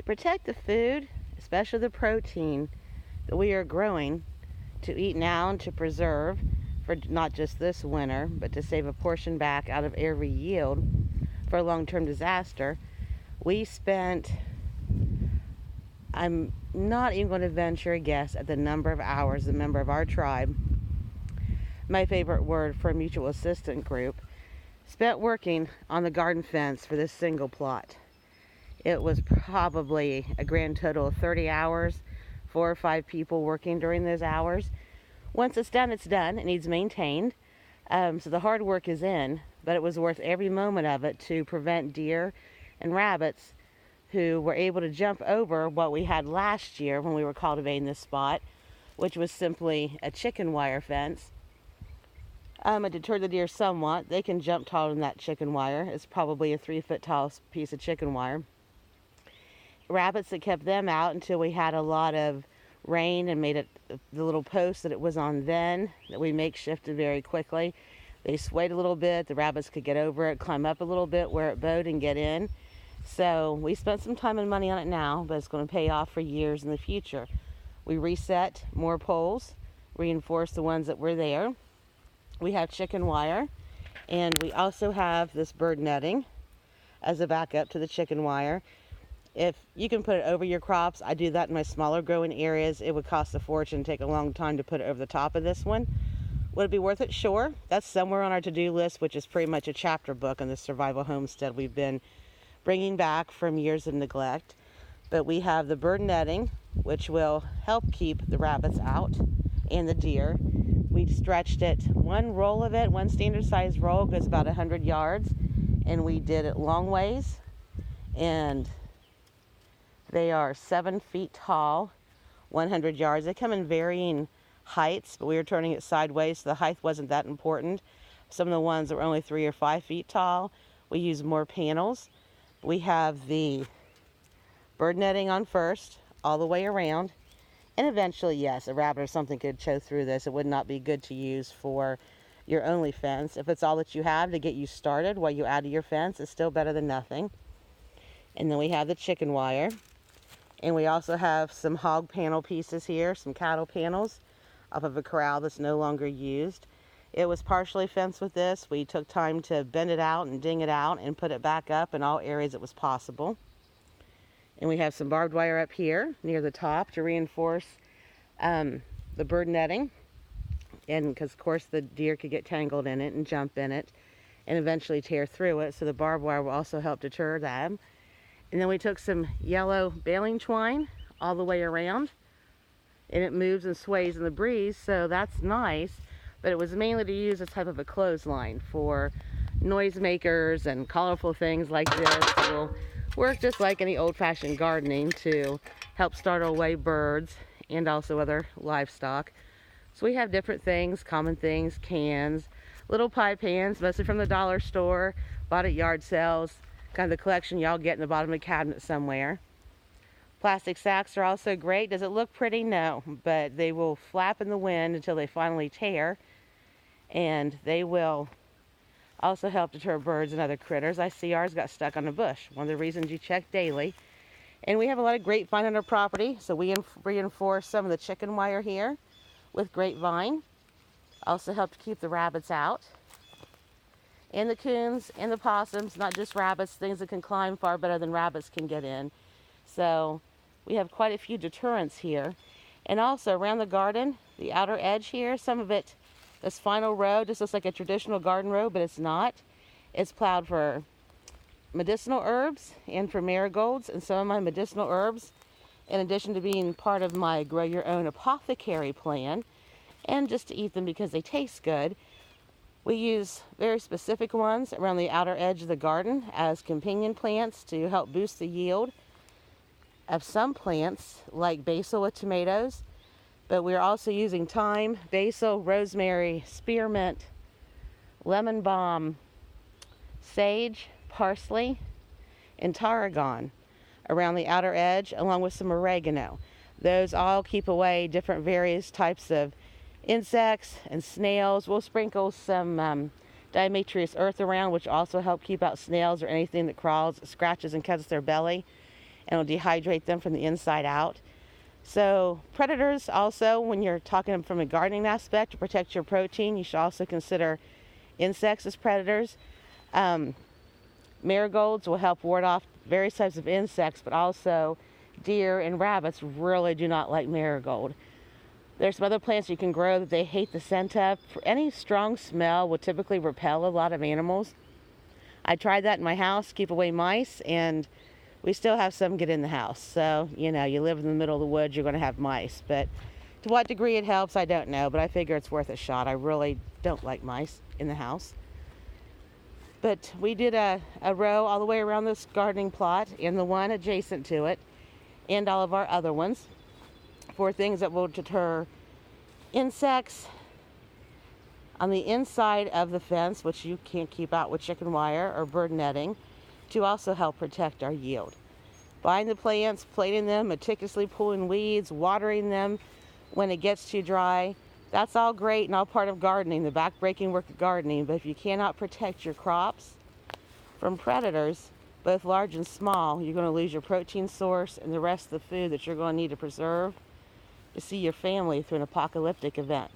protect the food, especially the protein that we are growing to eat now and to preserve for not just this winter, but to save a portion back out of every yield for a long-term disaster, we spent, I'm not even going to venture a guess at the number of hours a member of our tribe, my favorite word for a mutual assistant group, spent working on the garden fence for this single plot. It was probably a grand total of 30 hours, 4 or 5 people working during those hours. Once it's done, it's done. It needs maintained. So the hard work is in, but it was worth every moment of it to prevent deer and rabbits who were able to jump over what we had last year when we were cultivating this spot, which was simply a chicken wire fence. It deterred the deer somewhat. They can jump taller than that chicken wire. It's probably a 3-foot tall piece of chicken wire. Rabbits, that kept them out until we had a lot of rain and made it the little post that it was on then that we makeshifted very quickly. They swayed a little bit. The rabbits could get over it, climb up a little bit where it bowed and get in. So we spent some time and money on it now, but it's going to pay off for years in the future. We reset more poles, reinforced the ones that were there. We have chicken wire, and we also have this bird netting as a backup to the chicken wire. If you can put it over your crops, I do that in my smaller growing areas. It would cost a fortune, take a long time to put it over the top of this one. Would it be worth it? Sure. That's somewhere on our to-do list, which is pretty much a chapter book on the survival homestead we've been bringing back from years of neglect. But we have the bird netting, which will help keep the rabbits out and the deer. We stretched it, one roll of it, one standard size roll goes about 100 yards, and we did it long ways, and they are 7 feet tall, 100 yards. They come in varying heights, but we were turning it sideways, so the height wasn't that important. Some of the ones that were only 3 or 5 feet tall, we use more panels. We have the bird netting on first, all the way around. And eventually, yes, a rabbit or something could chow through this. It would not be good to use for your only fence. If it's all that you have to get you started while you add to your fence, it's still better than nothing. And then we have the chicken wire. And we also have some hog panel pieces here, some cattle panels off of a corral that's no longer used. It was partially fenced with this. We took time to bend it out and ding it out and put it back up in all areas it was possible. And we have some barbed wire up here near the top to reinforce the bird netting. And because, of course, the deer could get tangled in it and jump in it and eventually tear through it. So the barbed wire will also help deter them. And then we took some yellow baling twine all the way around. And it moves and sways in the breeze, so that's nice. But it was mainly to use as type of a clothesline for noisemakers and colorful things like this. It will work just like any old-fashioned gardening to help startle away birds and also other livestock. So we have different things, common things, cans, little pie pans, mostly from the dollar store, bought at yard sales, kind of the collection y'all get in the bottom of the cabinet somewhere. Plastic sacks are also great. Does it look pretty? No, but they will flap in the wind until they finally tear, and they will also help deter birds and other critters. I see ours got stuck on a bush, one of the reasons you check daily. And we have a lot of grapevine on our property, so we reinforce some of the chicken wire here with grapevine. Also help to keep the rabbits out. And the coons and the possums, not just rabbits, things that can climb far better than rabbits can get in. So we have quite a few deterrents here. And also around the garden, the outer edge here, some of it, this final row just looks like a traditional garden row, but it's not. It's plowed for medicinal herbs and for marigolds, and some of my medicinal herbs, in addition to being part of my grow your own apothecary plan, and just to eat them because they taste good. We use very specific ones around the outer edge of the garden as companion plants to help boost the yield of some plants like basil with tomatoes, but we're also using thyme, basil, rosemary, spearmint, lemon balm, sage, parsley, and tarragon around the outer edge, along with some oregano. Those all keep away different various types of insects and snails. We'll sprinkle some diatomaceous earth around, which also help keep out snails or anything that crawls, scratches, and cuts their belly. and it'll dehydrate them from the inside out. So predators also, when you're talking from a gardening aspect, to protect your protein, you should also consider insects as predators. Marigolds will help ward off various types of insects, but also deer and rabbits really do not like marigold. There's some other plants you can grow that they hate the scent of. Any strong smell will typically repel a lot of animals. I tried that in my house, keep away mice, and we still have some get in the house. So, you know, you live in the middle of the woods, you're going to have mice. But to what degree it helps, I don't know, but I figure it's worth a shot. I really don't like mice in the house. But we did a row all the way around this gardening plot and the one adjacent to it and all of our other ones for things that will deter insects on the inside of the fence, which you can't keep out with chicken wire or bird netting, to also help protect our yield. Buying the plants, plating them, meticulously pulling weeds, watering them when it gets too dry, that's all great and all part of gardening, the back-breaking work of gardening, but if you cannot protect your crops from predators, both large and small, you're going to lose your protein source and the rest of the food that you're going to need to preserve to see your family through an apocalyptic event.